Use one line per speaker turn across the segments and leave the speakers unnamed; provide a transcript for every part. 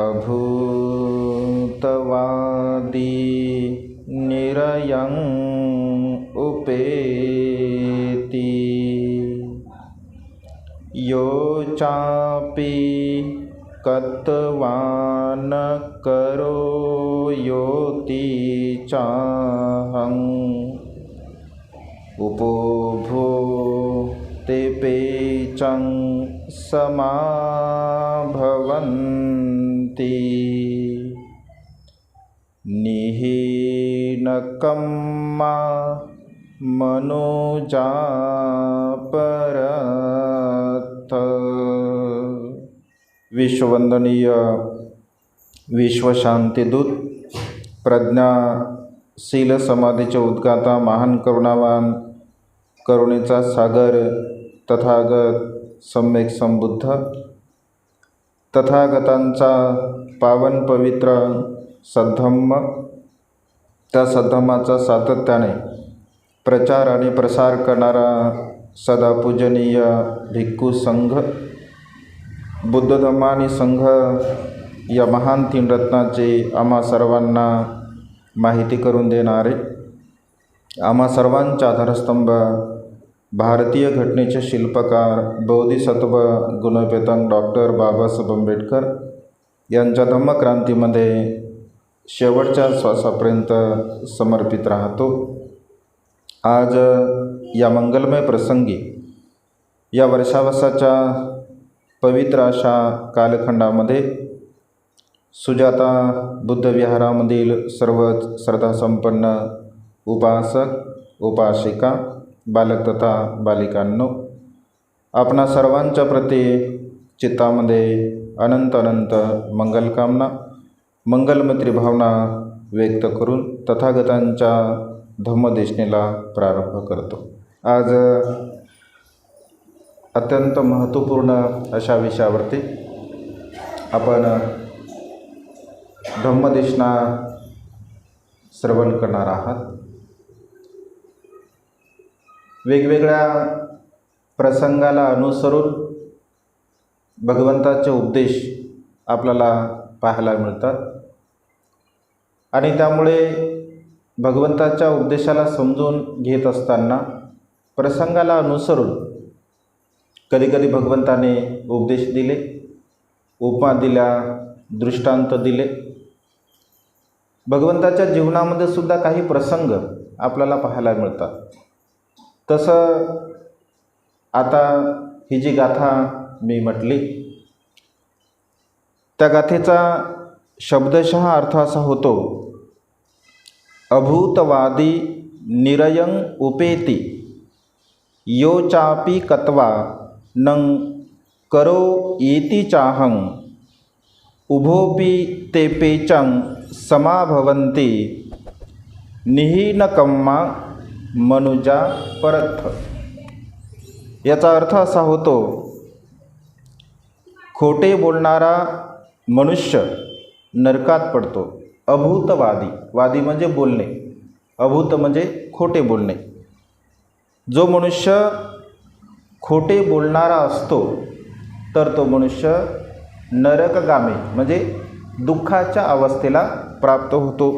अभूतवादी निरयं उपेति यो चापि कत्वान् करो योति चाहं उपोभूते पेचं समाभवन्ति निहीनकम्मा मनुजा परथ। विश्ववंदनीय विश्वशांतिदूत प्रज्ञाशील समाधीचे उद्गाता महान करुणावान करुणेचा सागर तथागत सम्यक संबुद्ध तथागतांचा पावन पवित्र सद्धम्म, त्या सद्धम्माचा सातत्याने प्रचार आणि प्रसार करणारा सदा पूजनीय भिक्खू संघ, बुद्ध धम्म आणि संघ या महान तीन रत्नाचे आम्हा सर्वांना माहिती करून देणारे, आम्हा सर्वांचा आधारस्तंभ, भारतीय घटनेचे शिल्पकार बोधिसत्व गुणपेतंग डॉक्टर बाबासाहेब आंबेडकर यांच्या धम्मक्रांतीमध्ये शेवटच्या श्वासापर्यंत समर्पित राहतो। आज या मंगलमय प्रसंगी, या वर्षावसाच्या पवित्र अशा कालखंडामध्ये सुजाता बुद्ध विहारामधील सर्वच श्रद्धासंपन्न उपासक उपासिका बालक तथा बालिकांनो, आपणा सर्वांच्या प्रती चित्तामध्ये अनंत अनंत मंगलकामना, मंगलमैत्री भावना व्यक्त करून तथागतांच्या धम्मदेशनेला प्रारंभ करतो। आज अत्यंत महत्त्वपूर्ण अशा विषयावरती आपण धम्मदेशना श्रवण करणार आहात। वेगवेगळ्या प्रसंगाला अनुसरून भगवंताचे उपदेश आपल्याला पाहायला मिळतात आणि त्यामुळे भगवंताच्या उपदेशाला समजून घेत असताना प्रसंगाला अनुसरून कधीकधी भगवंताने उपदेश दिले, उपमा दिल्या, दृष्टांत दिले। भगवंताच्या जीवनामध्ये सुद्धा काही प्रसंग आपल्याला पाहायला मिळतात। तसं आता ही जी गाथा मी म्हटली, त्या गाथेचा शब्दशः अर्थ असा होतो, अभूतवादी निरयं उपेति यो चापि कत्वा नं करो येति चाहं उभोपि ते पेचं समाभवन्ति निहीनकम्मा मनुजा परथ। याचा अर्थ असा होतो, खोटे बोलणारा मनुष्य नरकात पडतो। अभूतवादी, वादी म्हणजे बोलणे, अभूत म्हणजे खोटे बोलणे। जो मनुष्य खोटे बोलणारा असतो तर तो मनुष्य नरकगामी म्हणजे दुःखाच्या अवस्थेला प्राप्त होतो।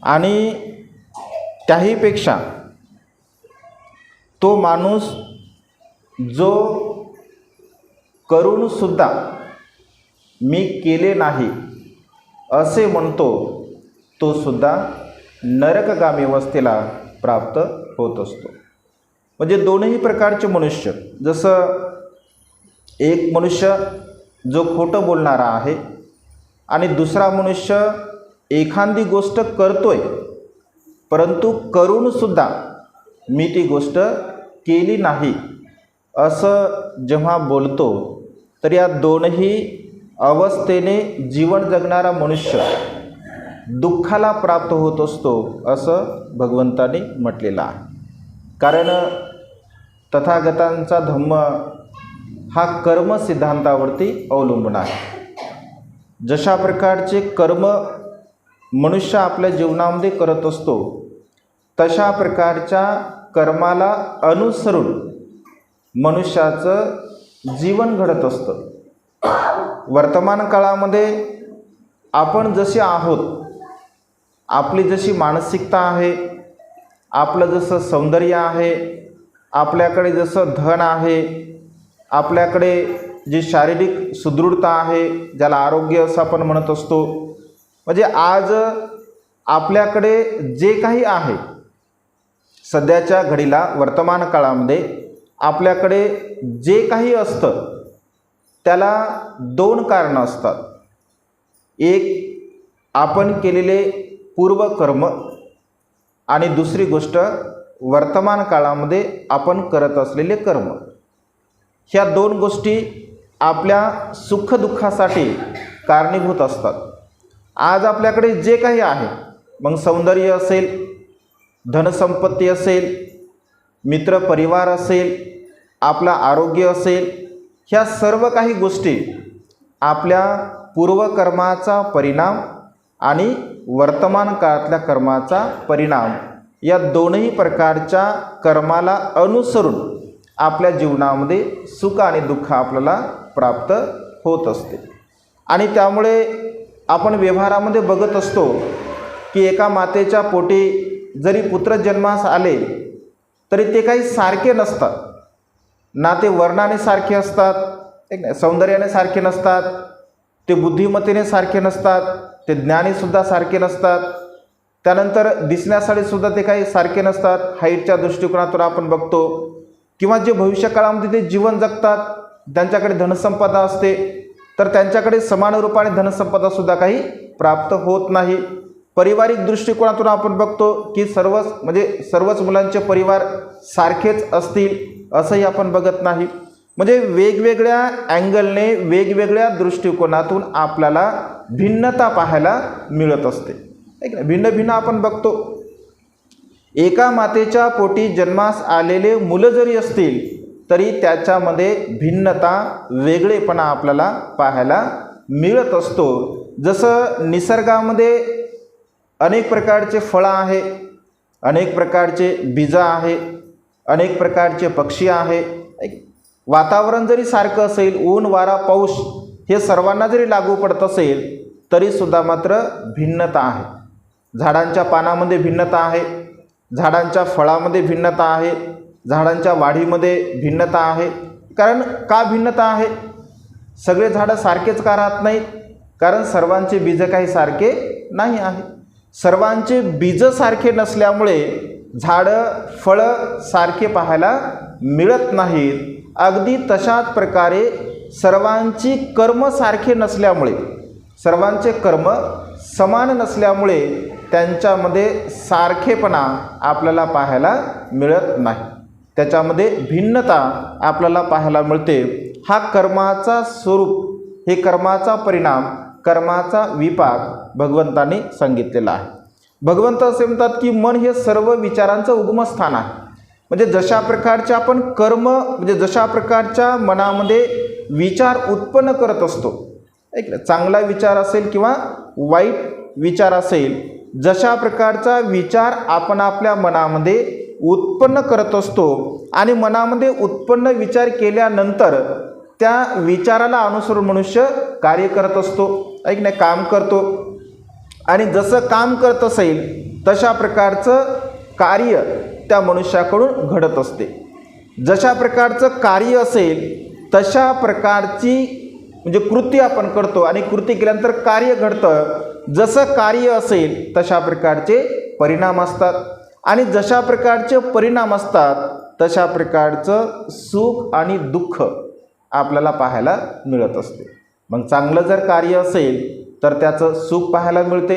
आणि त्याहीपेक्षा तो माणूस जो करूनसुद्धा मी केले नाही असे म्हणतो, तो सुद्धा नरकगामी अवस्थेला प्राप्त होत असतो। म्हणजे दोनही प्रकारचे मनुष्य, जसं एक मनुष्य जो खोटं बोलणारा आहे आणि दुसरा मनुष्य एखादी गोष्ट करतोय परंतु करूनसुद्धा मी ती गोष्ट केली नाही असं जेव्हा बोलतो, तर या दोनही अवस्थेने जीवन जगणारा मनुष्य दुःखाला प्राप्त होत असतो असं भगवंतांनी म्हटलेलं आहे। कारण तथागतांचा धम्म हा कर्म सिद्धांतावरती अवलंबून आहे। जशा प्रकारचे कर्म मनुष्य आपल्या जीवनामध्ये करत असतो, तशा प्रकारच्या कर्माला अनुसरून मनुष्याचं जीवन घडत असतं। वर्तमान काळामध्ये आपण जसे आहोत, आपली जशी मानसिकता आहे, आपलं जसं सौंदर्य आहे, आपल्याकडे जसं धन आहे, आपल्याकडे जी शारीरिक सुदृढता आहे, ज्याला आरोग्य असं आपण म्हणत असतो, म्हणजे आज आपल्याकडे जे काही आहे सध्याच्या घडीला वर्तमान काळामध्ये आपल्याकडे जे काही असतं त्याला दोन कारणं असतात. एक आपण केलेले पूर्वकर्म आणि दुसरी गोष्ट वर्तमान काळामध्ये आपण करत असलेले कर्म. ह्या दोन गोष्टी आपल्या सुखदुःखासाठी कारणीभूत असतात. आज आपल्याकडे जे काही आहे, मग सौंदर्य असेल, धनसंपत्ती असेल, मित्रपरिवार असेल, आपलं आरोग्य असेल, ह्या सर्व काही गोष्टी आपल्या पूर्वकर्माचा परिणाम आणि वर्तमान काळातल्या कर्माचा परिणाम, या दोनही प्रकारच्या कर्माला अनुसरून आपल्या जीवनामध्ये सुख आणि दुःख आपल्याला प्राप्त होत असते. आणि त्यामुळे आपण व्यवहारामध्ये बघत असतो की एका मातेच्या पोटी जरी पुत्र जन्मास आले तरी ते काही सारखे नसतात. ना ते वर्णाने सारखे असतात, सौंदर्याने सारखे नसतात, ते बुद्धिमत्तेने सारखे नसतात, ते ज्ञानीसुद्धा सारखे नसतात, त्यानंतर दिसण्यासाठी सुद्धा ते काही सारखे नसतात. हाईटच्या दृष्टिकोनातून आपण बघतो, किंवा जे भविष्यकाळामध्ये ते जीवन जगतात त्यांच्याकडे धनसंपदा असते, तर त्यांच्याकडे समान रूपाने धनसंपदासुद्धा काही प्राप्त होत नाही. पारिवारिक दृष्टिकोनातून आपण बघतो की सर्वच मुलांचे परिवार सारखेच असतील असंही आपण बघत नाही. म्हणजे वेगवेगळ्या अँगलने, वेगवेगळ्या दृष्टिकोनातून आपल्याला भिन्नता पाहायला मिळत असते. भिन्न भिन्न आपण बघतो. एका मातेच्या पोटी जन्मास आलेले मुलं जरी असतील तरी त्याच्यामध्ये भिन्नता, वेगळेपणा आपल्याला पाहायला मिळत असतो. जसं निसर्गामध्ये अनेक प्रकारचे फळं आहे, अनेक प्रकारचे बीजं आहे, अनेक प्रकारचे पक्षी आहे. वातावरण जरी सारखं असेल, ऊन वारा पाऊस हे सर्वांना जरी लागू पडत असेल तरीसुद्धा मात्र भिन्नता आहे. झाडांच्या पानामध्ये भिन्नता आहे, झाडांच्या फळामध्ये भिन्नता आहे, झाडांच्या वाढीमध्ये भिन्नता आहे. कारण का भिन्नता आहे? सगळे झाडं सारखेच का राहत नाहीत? कारण सर्वांचे बीज काही सारखे नाही आहे. सर्वांचे बीज सारखे नसल्यामुळे झाडं, फळं सारखे पाहायला मिळत नाहीत. अगदी तशाच प्रकारे सर्वांची कर्म सारखे नसल्यामुळे, सर्वांचे कर्म समान नसल्यामुळे त्यांच्यामध्ये सारखेपणा आपल्याला पाहायला मिळत नाही. त्याच्यामध्ये भिन्नता आपल्याला पाहायला मिळते. हा कर्माचा स्वरूप, हे कर्माचा परिणाम, कर्माचा विपाक भगवंतांनी सांगितलेला आहे. भगवंत असे म्हणतात की मन हे सर्व विचारांचं उगमस्थान आहे. म्हणजे जशा प्रकारचे आपण कर्म, म्हणजे जशा प्रकारच्या मनामध्ये विचार उत्पन्न करत असतो, चांगला विचार असेल किंवा वाईट विचार असेल, जशा प्रकारचा विचार आपण आपल्या मनामध्ये उत्पन्न करत असतो आणि मनामध्ये उत्पन्न विचार केल्यानंतर त्या विचाराला अनुसरून मनुष्य कार्य करत असतो, काम करतो. आणि जसं काम करत असेल तशा प्रकारचं कार्य त्या मनुष्याकडून घडत असते. जशा प्रकारचं कार्य असेल तशा प्रकारची म्हणजे कृती आपण करतो आणि कृती केल्यानंतर कार्य घडतं. जसं कार्य असेल तशा प्रकारचे परिणाम असतात आणि जशा प्रकारचे परिणाम असतात तशा प्रकारचं सुख आणि दुःख आपल्याला पाहायला मिळत असते. मग चांगलं जर कार्य असेल तर त्याचं सुख पाहायला मिळते,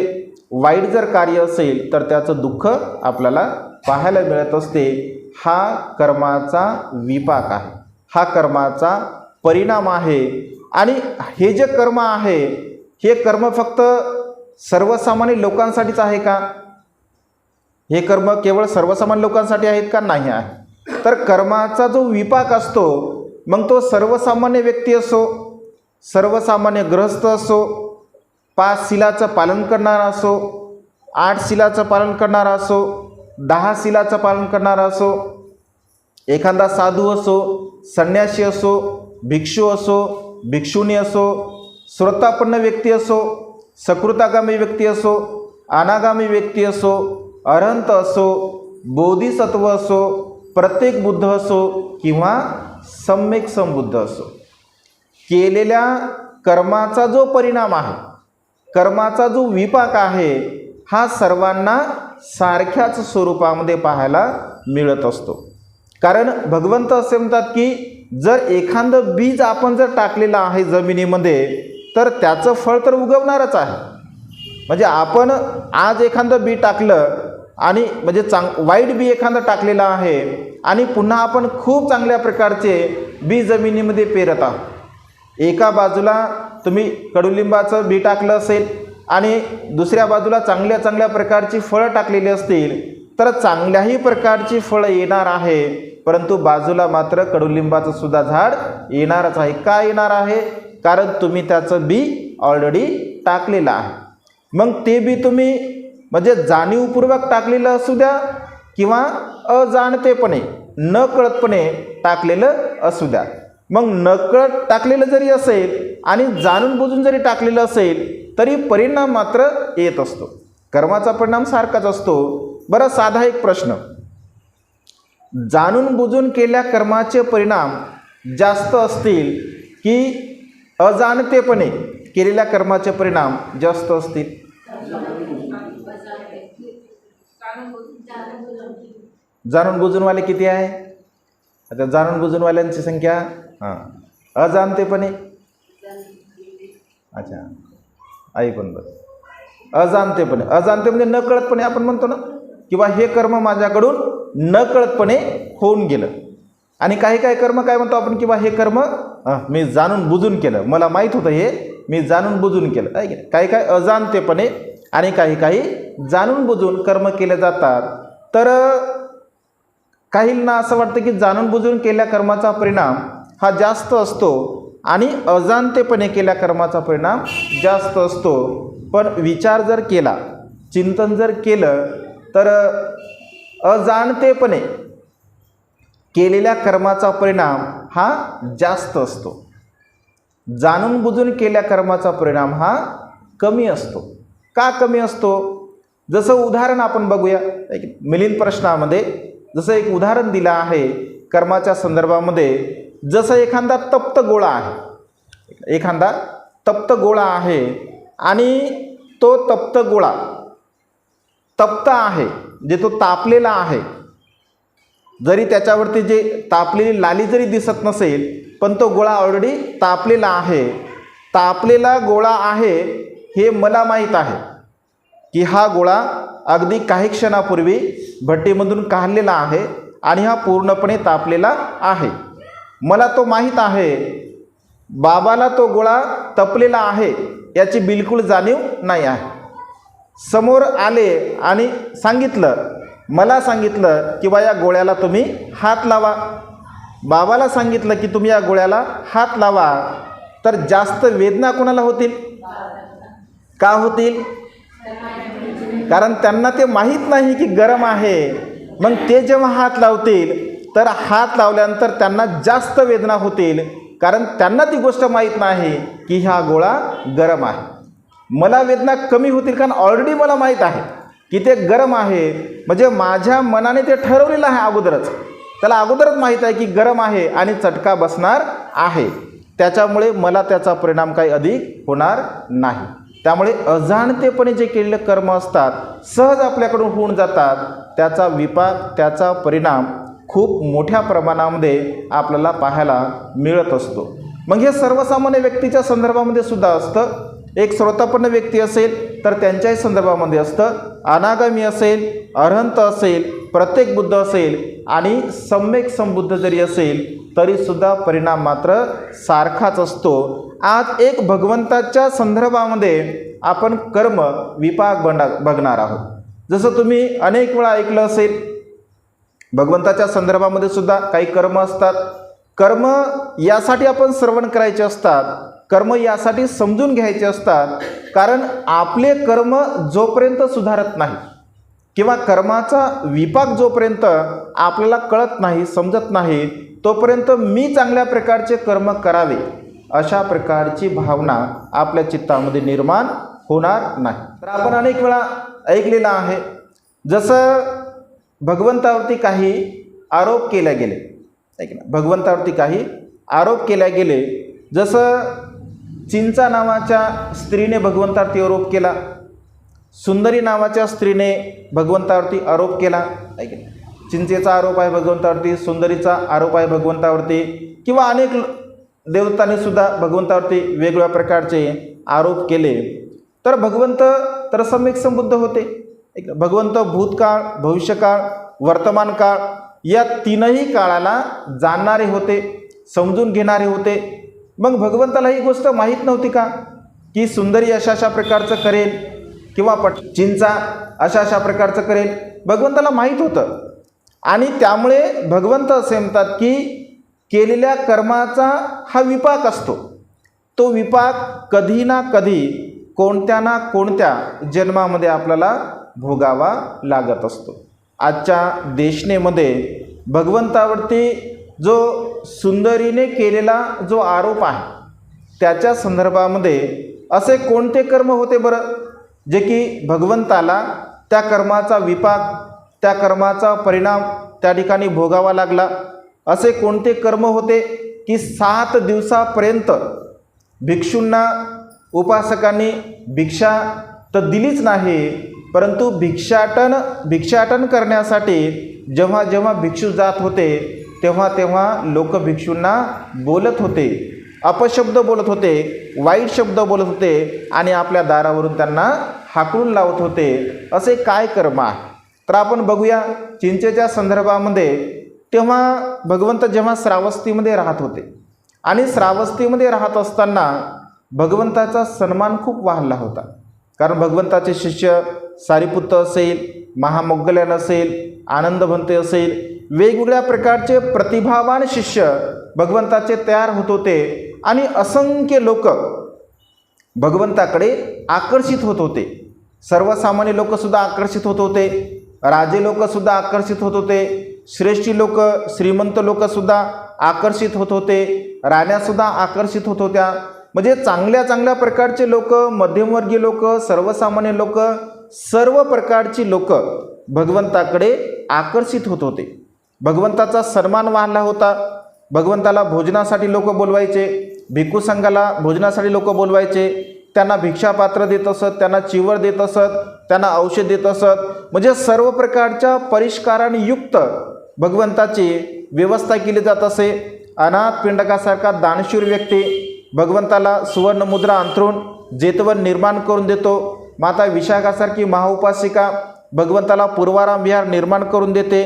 वाईट जर कार्य असेल तर त्याचं दुःख आपल्याला पाहायला मिळत असते. हा कर्माचा विपाक आहे, हा कर्माचा परिणाम आहे. आणि हे जे कर्म आहे, हे कर्म फक्त सर्वसामान्य लोकांसाठीच आहे का? हे कर्म केवळ सर्वसामान्य लोकांसाठी आहेत का? नाही आहे. तर कर्माचा जो विपाक असतो, मग तो सर्वसामान्य व्यक्ती असो, सर्वसामान्य गृहस्थ असो, 5 शिलाचं पालन करणारा असो, 8 शिलाचं पालन करणारा असो, 10 शिलाचं पालन करणारा असो, एखादा साधू असो, संन्यासी असो, भिक्षू असो, भिक्षुणी असो, श्रोतापन्न व्यक्ती असो, सकृतागामी व्यक्ती असो, अनागामी व्यक्ती असो, अरहंत असो, बोधिसत्व असो, प्रत्येक बुद्ध असो किंवा सम्यक संबुद्ध असो, केलेल्या कर्माचा जो परिणाम आहे, कर्माचा जो विपाक आहे, हा सर्वांना सारख्याच स्वरूपामध्ये पाहायला मिळत असतो. कारण भगवंत असे म्हणतात की जर एखादं बीज आपण जर टाकलेलं आहे जमिनीमध्ये तर त्याचं फळ तर उगवणारच आहे. म्हणजे आपण आज एखादं बी टाकलं आणि म्हणजे वाईट बी एखादं टाकलेलं आहे आणि पुन्हा आपण खूप चांगल्या प्रकारचे बी जमिनीमध्ये पेरत आहोत. एका बाजूला तुम्ही कडुलिंबाचं बी टाकलं असेल आणि दुसऱ्या बाजूला चांगल्या चांगल्या प्रकारची फळं टाकलेली असतील तर चांगल्याही प्रकारची फळं येणार आहे, परंतु बाजूला मात्र कडुलिंबाचं सुद्धा झाड येणारच आहे. का येणार आहे? कारण तुम्ही त्याचं बी ऑलरेडी टाकलेलं आहे. मग ते बी तुम्ही म्हणजे जाणीवपूर्वक टाकलेलं असू द्या किंवा अजाणतेपणे नकळतपणे टाकलेलं असू द्या. मग नकळत टाकलेलं जरी असेल आणि जाणून बुजून जरी टाकलेलं असेल तरी परिणाम मात्र येत असतो. कर्माचा परिणाम सारखाच असतो. बरं, साधा एक प्रश्न, जाणून बुजून केलेल्या कर्माचे परिणाम जास्त असतील की अजाणतेपणे केलेल्या कर्माचे परिणाम जास्त असतील? जाणून बुजूनवाले किती आहे? आता जाणून बुजूनवाल्यांची संख्या अजाणतेपणे, अच्छा आई पण बरं, अजाणतेपणे, अजाणते म्हणजे नकळतपणे आपण म्हणतो ना किंवा हे कर्म माझ्याकडून नकळतपणे होऊन गेलं. आणि काही काही कर्म काय म्हणतो आपण किंवा हे कर्म मी जाणून बुजून केलं, मला माहीत होतं हे मी जाणून बुजून केलं आहे की नाही. काही काही अजाणतेपणे आणि काही काही जाणून बुजून कर्म केले जातात. तर काहींना असं वाटतं की जाणून बुजून केलेल्या कर्माचा परिणाम हा जास्त असतो आणि अजाणतेपणे केलेल्या कर्माचा परिणाम जास्त असतो. पण विचार जर केला, चिंतन जर केलं तर अजाणतेपणे केलेल्या कर्माचा परिणाम हा जास्त असतो. जाणून बुजून केलेल्या कर्माचा परिणाम हा कमी असतो. का कमी असतो? जसं उदाहरण आपण बघूया मिलिंद प्रश्नामध्ये. जसं एक उदाहरण दिलं आहे कर्माच्या संदर्भामध्ये. जसं एखादा तप्त गोळा आहे, एखादा तप्त गोळा आहे आणि तो तप्त गोळा तप्त आहे, जे तो तापलेला आहे, जरी त्याच्यावरती जे तापलेली लाली जरी दिसत नसेल पण तो गोळा ऑलरेडी तापलेला आहे. तापलेला गोळा आहे हे मला माहीत आहे की हा गोळा अगदी काही क्षणापूर्वी भट्टीमधून काढलेला आहे आणि हा पूर्णपणे तापलेला आहे. मला तो माहीत आहे. बाबाला तो गोळा तपलेला आहे याची बिलकुल जाणीव नाही आहे. समोर आले आणि सांगितलं, मला सांगितलं की बा या गोळ्याला तुम्ही हात लावा. बाबाला सांगितलं की तुम्ही या गोळ्याला हात लावा. तर जास्त वेदना कोणाला होतील? का होतील? कारण त्यांना ते माहीत नाही की गरम आहे. मग ते जेव्हा हात लावतील तर हात लावल्यानंतर त्यांना जास्त वेदना होतील, कारण त्यांना ती गोष्ट माहीत नाही की हा गोळा गरम आहे. मला वेदना कमी होतील कारण ऑलरेडी मला माहीत आहे की ते गरम आहे. म्हणजे माझ्या मनाने ते ठरवलेलं आहे अगोदरच, त्याला अगोदरच माहीत आहे की गरम आहे आणि चटका बसणार आहे. त्याच्यामुळे मला त्याचा परिणाम काही अधिक होणार नाही. त्यामुळे अजाणतेपणे जे केलेले कर्म असतात सहज आपल्याकडून होऊन जातात. त्याचा विपाक, त्याचा परिणाम खूप मोठ्या प्रमाणामध्ये आपल्याला पाहायला मिळत असतो. मग हे सर्वसामान्य व्यक्तीच्या संदर्भामध्ये सुद्धा असतं. एक श्रोतापन्न व्यक्ती असेल तर त्यांच्याही संदर्भामध्ये असतं. अनागामी असेल, अरहंत असेल, प्रत्येक बुद्ध असेल आणि सम्यक संबुद्ध जरी असेल तरीसुद्धा परिणाम मात्र सारखाच असतो. आज एक भगवंताच्या संदर्भामध्ये आपण कर्म विपाक बघणार आहोत. जसं तुम्ही अनेक वेळा ऐकलं असेल, भगवंताच्या संदर्भामध्ये सुद्धा काही कर्म असतात. कर्म यासाठी आपण श्रवण करायचे असतात, कर्म यासाठी समजून घ्यायचे असतात. कारण आपले कर्म जोपर्यंत सुधारत नाही किंवा कर्माचा विपाक जोपर्यंत आपल्याला कळत नाही, समजत नाही, तोपर्यंत मी चांगल्या प्रकारचे कर्म करावे अशा प्रकारची भावना आपल्या चित्तामध्ये निर्माण होणार नाही. तर आपण अनेक वेळा ऐकलेलं आहे, जसं भगवंतावरती काही आरोप केले गेले, ऐक ना, भगवंतावरती काही आरोप केले गेले. जसं चिंचा नावाच्या स्त्रीने भगवंतावरती आरोप केला, सुंदरी नावाच्या स्त्रीने भगवंतावरती आरोप केला, ऐक ना, चिंचेचा आरोप आहे भगवंतावरती, सुंदरीचा आरोप आहे भगवंतावरती, किंवा अनेक देवतांनी सुद्धा भगवंतावरती वेगवेगळ्या प्रकारचे आरोप केले. तर भगवंत तर सम्यक संबुद्ध होते. भगवंत भूतकाळ, भविष्यकाळ, वर्तमान काळ या तीनही काळाला जाणणारे होते, समजून घेणारे होते. मग भगवंताला ही गोष्ट माहीत नव्हती का की सुंदरी अशा अशा प्रकारचं करेल किंवा चिंचा अशा अशा प्रकारचं करेल? भगवंताला माहीत होतं. आणि त्यामुळे भगवंत असे म्हणतात की केलेल्या कर्माचा हा विपाक असतो. तो विपाक कधी ना कधी, कोणत्या ना कोणत्या जन्मामध्ये आपल्याला भोगावा लागत असतो. आजच्या देशनेमध्ये भगवंतावरती जो सुंदरीने केलेला जो आरोप आहे त्याच्या संदर्भामध्ये असे कोणते कर्म होते बरं, जे की भगवंताला त्या कर्माचा विपाक, त्या कर्माचा परिणाम त्या ठिकाणी भोगावा लागला? असे कोणते कर्म होते की 7 दिवसापर्यंत भिक्षूंना, उपासकांनी भिक्षा तर दिलीच नाही, परंतु भिक्षाटन करण्यासाठी जेव्हा जेव्हा भिक्षू जात होते तेव्हा तेव्हा लोक भिक्षूंना बोलत होते, अपशब्द बोलत होते, वाईट शब्द बोलत होते आणि आपल्या दारावरून त्यांना हाकलून लावत होते. असे काय कर्म आहे? तर आपण बघूया चिंचेच्या संदर्भामध्ये. तेव्हा भगवंत जेव्हा श्रावस्तीमध्ये राहत होते आणि श्रावस्तीमध्ये राहत असताना भगवंताचा सन्मान खूप वाढला होता. कारण भगवंताचे शिष्य सारिपुत्त असेल, महामौगल्यान असेल, आनंदभंते असेल, वेगवेगळ्या प्रकारचे प्रतिभावान शिष्य भगवंताचे तयार होत होते आणि असंख्य लोक भगवंताकडे आकर्षित होत होते. सर्वसामान्य लोकसुद्धा आकर्षित होत होते, राजे लोकसुद्धा आकर्षित होत होते, श्रेष्ठी लोक, श्रीमंत लोकसुद्धा आकर्षित होत होते, राण्यासुद्धा आकर्षित होत होत्या. म्हणजे चांगल्या चांगल्या प्रकारचे लोक, मध्यमवर्गीय लोक, सर्वसामान्य लोक, सर्व प्रकारची लोक भगवंताकडे आकर्षित होत होते. भगवंताचा सन्मान वाढला होता. भगवंताला भोजनासाठी लोक बोलवायचे, भिक्खू संघाला भोजनासाठी लोक बोलवायचे, त्यांना भिक्षापात्र देत असत, त्यांना चिवर देत असत, त्यांना औषध देत असत. म्हणजे सर्व प्रकारच्या परिष्काराने युक्त भगवंताची व्यवस्था केली जात असे. अनाथ पिंडकासारखा दानशूर व्यक्ती भगवंताला सुवर्ण मुद्रा अंथरून जेतवन निर्माण करून देतो. माता विशाखासारखी महाउपासिका भगवंताला पूर्वाराम विहार निर्माण करून देते.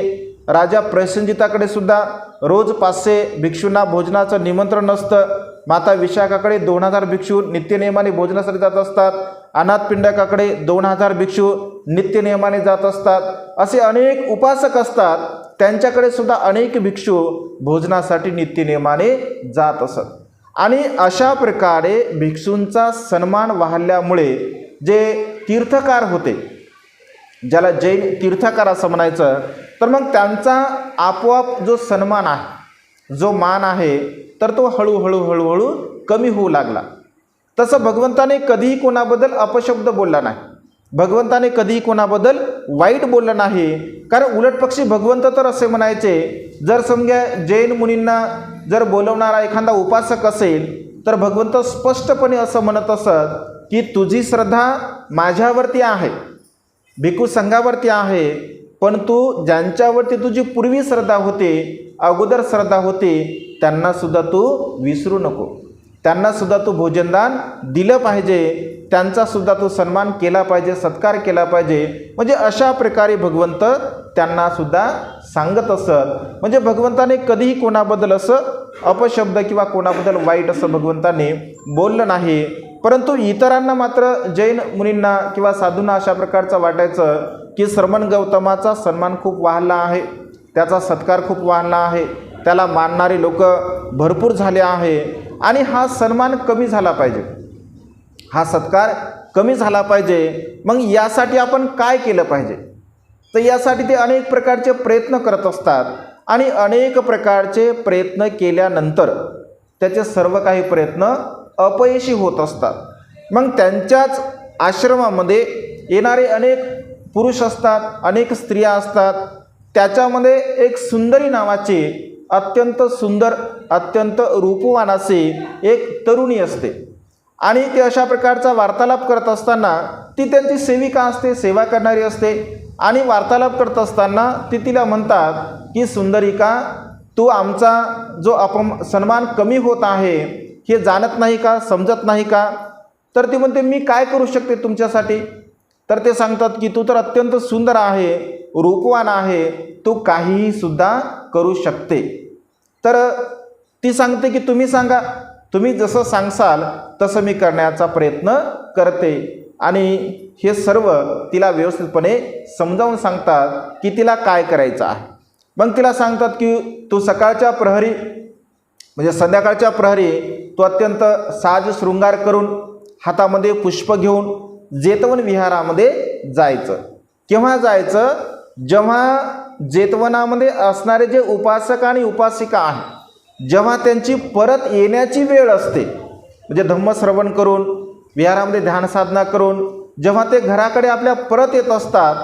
राजा प्रसेनजिताकडे सुद्धा रोज 500 भिक्षूंना भोजनाचं निमंत्रण नसतं. माता विशाखाकडे 2000 भिक्षू नित्यनियमाने भोजनासाठी जात असतात. अनाथ पिंडकाकडे 2000 भिक्षू नित्यनियमाने जात असतात. असे अनेक उपासक असतात, त्यांच्याकडे सुद्धा अनेक भिक्षू भोजनासाठी नित्यनियमाने जात असत. आणि अशा प्रकारे भिक्षूंचा सन्मान वाढल्यामुळे जे तीर्थकार होते, ज्याला जैन तीर्थकार असं म्हणायचं, तर मग त्यांचा आपोआप जो सन्मान आहे, जो मान आहे, तर तो हळूहळू कमी होऊ लागला. तसं भगवंताने कधीही कोणाबद्दल अपशब्द बोलला नाही, भगवंताने कधीही कोणाबद्दल वाईट बोललं नाही. कारण उलट पक्षी भगवंत तर असे म्हणायचे, जर समजा जैन मुनींना जर बोलवणारा एखादा उपासक असेल तर भगवंत स्पष्टपणे असं म्हणत असत की तुझी श्रद्धा माझ्यावरती आहे, भिक्खू संघावरती आहे, पण तू ज्यांच्यावरती तुझी पूर्वी श्रद्धा होती, अगोदर श्रद्धा होती, त्यांनासुद्धा तू विसरू नको, त्यांनासुद्धा तू भोजनदान दिलं पाहिजे, त्यांचासुद्धा तू सन्मान केला पाहिजे, सत्कार केला पाहिजे. म्हणजे अशा प्रकारे भगवंत त्यांनासुद्धा सांगत असत. म्हणजे भगवंताने कधीही कोणाबद्दल असं अपशब्द किंवा कोणाबद्दल वाईट असं भगवंताने बोललं नाही. परंतु इतरांना मात्र, जैन मुनींना किंवा साधूंना अशा प्रकारचं वाटायचं की श्रमण गौतमाचा सन्मान खूप वाढला आहे, त्याचा सत्कार खूप वाढला आहे, त्याला मानणारे लोक भरपूर झाले आहे आणि हा सन्मान कमी झाला पाहिजे, हा सत्कार कमी झाला पाहिजे. मग यासाठी आपण काय केलं पाहिजे? तर यासाठी ते अनेक प्रकारचे प्रयत्न करत असतात आणि अनेक प्रकारचे प्रयत्न केल्यानंतर त्याचे सर्व काही प्रयत्न अपयशी होत असतात. मग त्यांच्याच आश्रमामध्ये येणारे अनेक पुरुष असतात, अनेक स्त्रिया असतात. त्याच्यामध्ये एक सुंदरी नावाची अत्यंत सुंदर, अत्यंत रूपवान अशी एक तरुणी असते आणि ती अशा प्रकारचा वार्तालाप करत असताना ती त्यांची सेविका असते, सेवा करणारी असते. आणि वार्तालाप करत असताना ती तिला म्हणतात की सुंदरिका, तू आमचा जो सन्मान कमी होत आहे हे जाणत नाही का, समजत नाही का? तर ती म्हणते, मी काय करू शकते तुमच्यासाठी? तर ते सांगतात की तू तर अत्यंत सुंदर आहे, रूपवान आहे, तू काहीही सुद्धा करू शकते. तर ती सांगते की तुम्ही सांगा, तुम्ही जसं सांगसाल तसं मी करण्याचा प्रयत्न करते. आणि हे सर्व तिला व्यवस्थितपणे समजावून सांगतात की तिला काय करायचं आहे. मग तिला सांगतात की तू सकाळच्या प्रहरी म्हणजे संध्याकाळच्या प्रहरी तू अत्यंत साज शृंगार करून हातामध्ये पुष्प घेऊन जेतवन विहारामध्ये जायचं. केव्हा जायचं? जेव्हा जेतवनामध्ये असणारे जे उपासक आणि उपासिका आहेत, जेव्हा त्यांची परत येण्याची वेळ असते, म्हणजे धम्मश्रवण करून विहारामध्ये ध्यानसाधना करून जेव्हा ते घराकडे आपल्या परत येत असतात,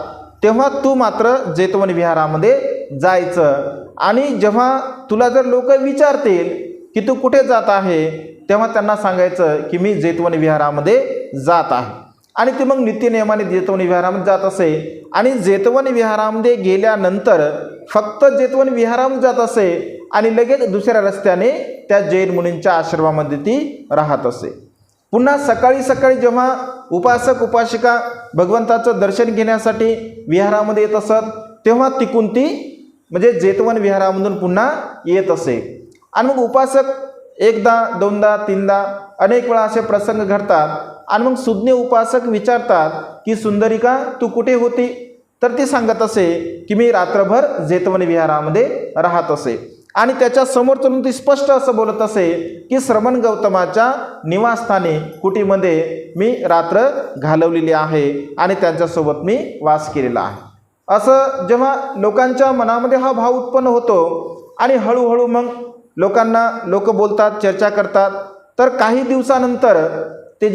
तेव्हा तू मात्र जेतवन विहारामध्ये जायचं. आणि जेव्हा तुला जर लोक विचारतील की तू कुठे जात आहे, तेव्हा त्यांना सांगायचं की मी जेतवन विहारामध्ये जात आहे. आणि ती मग नित्यनियमाने जेतवन विहारामध्ये जात असे. आणि जेतवन विहारामध्ये गेल्यानंतर फक्त जेतवन विहारामध्ये जात असे आणि लगेच दुसऱ्या रस्त्याने त्या जैन मुनींच्या आश्रमामध्ये ती राहत असे. पुन्हा सकाळी सकाळी जेव्हा उपासक उपासिका भगवंताचं दर्शन घेण्यासाठी विहारामध्ये येत असत, तेव्हा तिकून ती म्हणजे जेतवन विहारामधून पुन्हा येत असे. आणि मग उपासक एकदा, दोनदा, तीनदा अनेक वेळा असे प्रसंग घडतात. आणि मग सुज्ञ उपासक विचारतात की सुंदरिका, तू कुठे होती? तर ती सांगत असे की मी रात्रभर जेतवन विहारामध्ये राहत असे. आणि त्याच्या समोर चलून ती स्पष्ट असं बोलत असे की श्रमण गौतमाच्या निवासस्थानी कुटीमध्ये मी रात्र घालवलेली आहे आणि त्यांच्यासोबत मी वास केलेला आहे. असं जेव्हा लोकांच्या मनामध्ये हा भाव उत्पन्न होतो आणि हळूहळू मग लोक बोलतात, चर्चा करतात. तर काही दिवसानंतर ते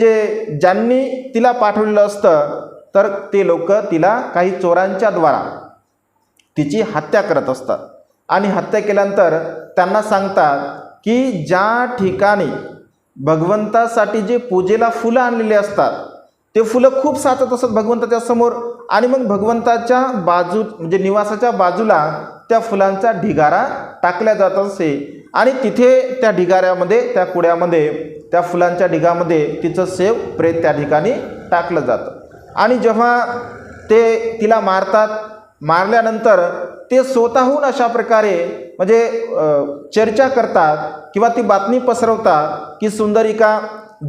ज्यांनी तिला पाठवलेलं असतं, तर ते लोक तिला काही चोरांच्या द्वारा तिची हत्या करत असतात. आणि हत्या केल्यानंतर त्यांना सांगतात की ज्या ठिकाणी भगवंतासाठी जे पूजेला फुलं आणलेली असतात, ते फुलं खूप साचत असत भगवंताच्या समोर. आणि मग भगवंताच्या म्हणजे निवासाच्या बाजूला त्या फुलांचा ढिगारा टाकल्या जात असे. आणि तिथे त्या ढिगाऱ्यामध्ये, त्या कुड्यामध्ये, त्या फुलांच्या ढिगामध्ये तिचं सेव प्रेत त्या ठिकाणी टाकलं जातं. आणि जेव्हा ते तिला मारतात, मारल्यानंतर ते स्वतःहून अशा प्रकारे म्हणजे चर्चा करतात किंवा ती बातमी पसरवतात की सुंदरिका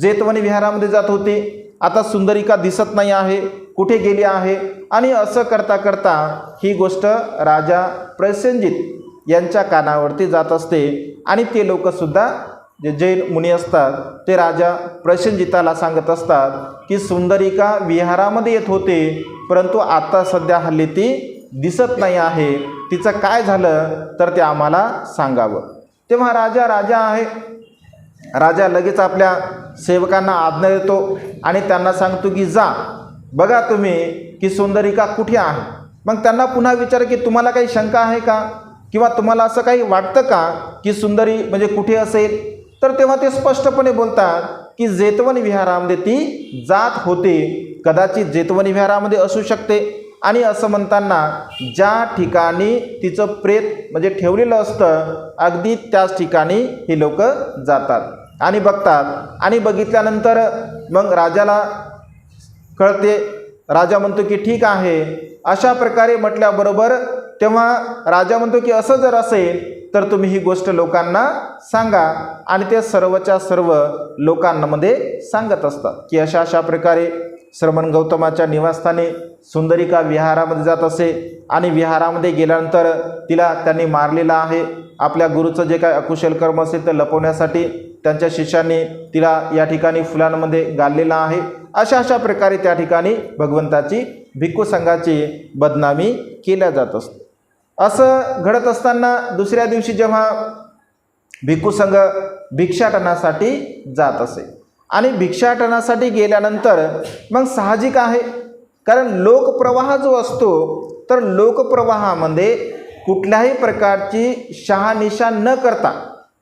जेतवनी विहारामध्ये जात होती, आता सुंदरिका दिसत नाही आहे, कुठे गेली आहे. आणि असं करता करता ही गोष्ट राजा प्रसेनजित यांच्या कानावरती जात असते. आणि ते लोकसुद्धा जे जैन मुनी असतात ते राजा प्रसेनजिताला सांगत असतात की सुंदरिका विहारामध्ये येत होते, परंतु आता सध्या हल्ली ती दिसत नाही आहे, तिचं काय झालं तर ते आम्हाला सांगावं. तेव्हा राजा आहे, राजा लगेच आपल्या सेवकांना आज्ञा देतो आणि त्यांना सांगतो की जा बघा तुम्ही की सुंदरिका कुठे आहे. मग त्यांना पुन्हा विचार की तुम्हाला काही शंका आहे का, किंवा तुम्हाला असं काही वाटतं का की सुंदरी म्हणजे कुठे असेल. तर तेव्हा ते स्पष्टपणे बोलतात की जेतवन विहारामध्ये ती जात होते, कदाचित जेतवन विहारामध्ये असू शकते. आणि असं म्हणताना ज्या ठिकाणी तिचं प्रेत म्हणजे ठेवलेलं असतं, अगदी त्याच ठिकाणी ही लोक जातात आणि बघतात. आणि बघितल्यानंतर मग राजाला कळते, राजा म्हणतो की ठीक आहे. अशा प्रकारे म्हटल्याबरोबर तेव्हा राजा म्हणतो की असं जर असेल तर तुम्ही ही गोष्ट लोकांना सांगा. आणि ते सर्वच्या सर्व लोकांमध्ये सांगत असतात की अशा अशा प्रकारे श्रमण गौतमाच्या निवासस्थानी सुंदरिका विहारामध्ये जात असे आणि विहारामध्ये गेल्यानंतर तिला त्यांनी मारलेलं आहे. आपल्या गुरुचं जे काय अकुशल कर्म असेल ते लपवण्यासाठी त्यांच्या शिष्यांनी तिला या ठिकाणी फुलांमध्ये गाळलेलं आहे. अशा अशा प्रकारे त्या ठिकाणी भगवंताची भिक्खू संघाची बदनामी केल्या जात असते. असं घडत असताना दुसऱ्या दिवशी जेव्हा भिक्खू संघ भिक्षाटनासाठी जात असे. आणि भिक्षाटनासाठी गेल्यानंतर मग साहजिक आहे, कारण लोकप्रवाह जो असतो तर लोकप्रवाहामध्ये कुठल्याही प्रकारची शहानिशा न करता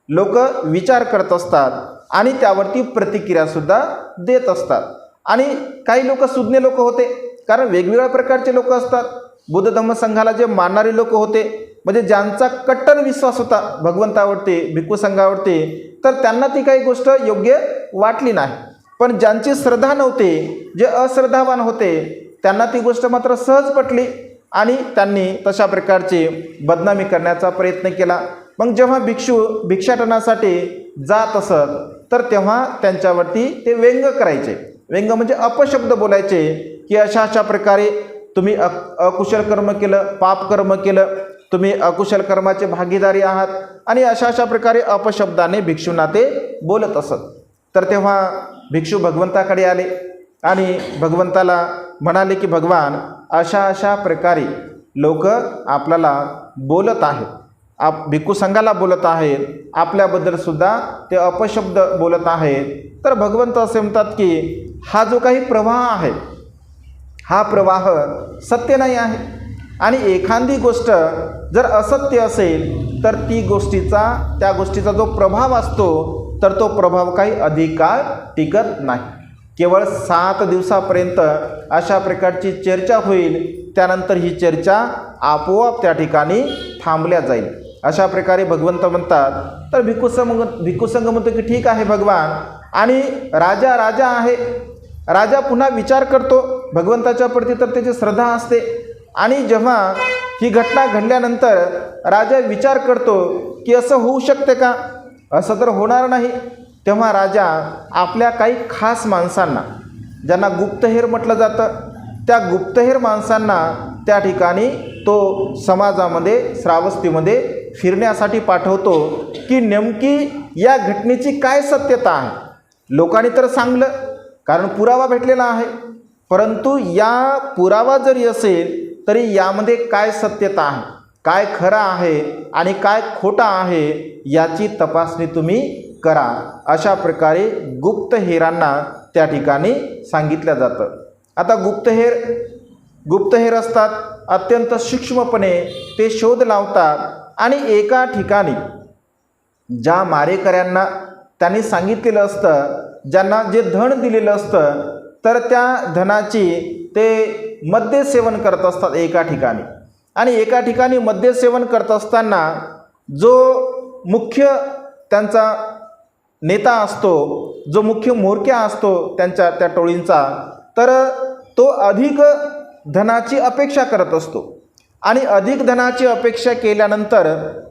लोक विचार करत असतात आणि त्यावरती प्रतिक्रियासुद्धा देत असतात. आणि काही लोक सुज्ञ लोक होते, कारण वेगवेगळ्या प्रकारचे लोक असतात. बुद्ध धम्म संघाला जे मानणारे लोक होते, म्हणजे ज्यांचा कट्टर विश्वास होता भगवंतावरती, भिक्खू संघावरती, तर त्यांना ती काही गोष्ट योग्य वाटली नाही. पण ज्यांची श्रद्धा नव्हती, जे अश्रद्धावान होते, त्यांना ती गोष्ट मात्र सहज पटली आणि त्यांनी तशा प्रकारची बदनामी करण्याचा प्रयत्न केला. मग जेव्हा भिक्षू भिक्षाटनासाठी जात असत तर तेव्हा त्यांच्यावरती ते व्यंग करायचे. व्यंग म्हणजे अपशब्द बोलायचे की अशा अशा प्रकारे तुम्ही अकुशल कर्म केलं, पाप कर्म केलं, तुम्ही अकुशल कर्माचे भागीदारी आहात, आणि अशा अशा प्रकारे अपशब्दाने भिक्षूंना ते बोलत असत. तर तेव्हा भिक्षू भगवंताकडे आले आणि भगवंताला म्हणाले की भगवान, अशा अशा प्रकारे लोक आपल्याला बोलत आहेत, भिक्खू संघाला बोलत आहेत, आपल्याबद्दल सुद्धा ते अपशब्द बोलत आहेत. तर भगवंत असे म्हणतात की हा जो काही प्रवाह आहे हा प्रवाह सत्य नाही आहे, आणि एखादी गोष्ट जर असत्य असेल तर त्या गोष्टीचा जो प्रभाव असतो तर तो प्रभाव काही अधिक काळ टिकत नाही. केवळ 7 दिवसापर्यंत अशा प्रकारची चर्चा होईल, त्यानंतर ही चर्चा आपोआप त्या ठिकाणी थांबल्या जाईल. अशा प्रकारे भगवंत म्हणतात. तर भिक्खू संघ म्हणतो की ठीक आहे भगवान, आणि राजा आहे, राजा पुन्हा विचार करतो भगवंताच्या प्रती, तर त्याची श्रद्धा असते. आणि जेव्हा ही घटना घडल्यानंतर राजा विचार करतो की असं होऊ शकते का, असं तर होणार नाही. तेव्हा राजा आपल्या काही खास माणसांना, ज्यांना गुप्तहेर म्हटलं जातं, त्या गुप्तहेर माणसांना त्या ठिकाणी तो समाजामध्ये, श्रावस्तीमध्ये फिरण्यासाठी पाठवतो की नेमकी या घटनेची काय सत्यता आहे. लोकांनी तर सांगलं, कारण पुरावा भेटलेला आहे, परंतु या पुरावा जरी असेल तरी यामध्ये काय सत्यता आहे, काय खरं आहे आणि काय खोटं आहे याची तपासणी तुम्ही करा. अशा प्रकारे गुप्तहेरांना त्या ठिकाणी सांगितलं जातं. आता गुप्तहेर असतात, अत्यंत सूक्ष्मपणे ते शोध लावतात आणि एका ठिकाणी ज्या मारेकऱ्यांना त्यांनी सांगितलेलं असतं, ज्यांना जे धन दिलेलं असतं, तर त्या धनाची ते मद्य सेवन करत असतात एका ठिकाणी. आणि एका ठिकाणी मद्य सेवन करत असताना जो मुख्य त्यांचा नेता असतो, जो मुख्य म्होरक्या असतो त्या टोळींचा, तर तो अधिक धनाची अपेक्षा करत असतो. आणि अधिक धनाची अपेक्षा केल्यानंतर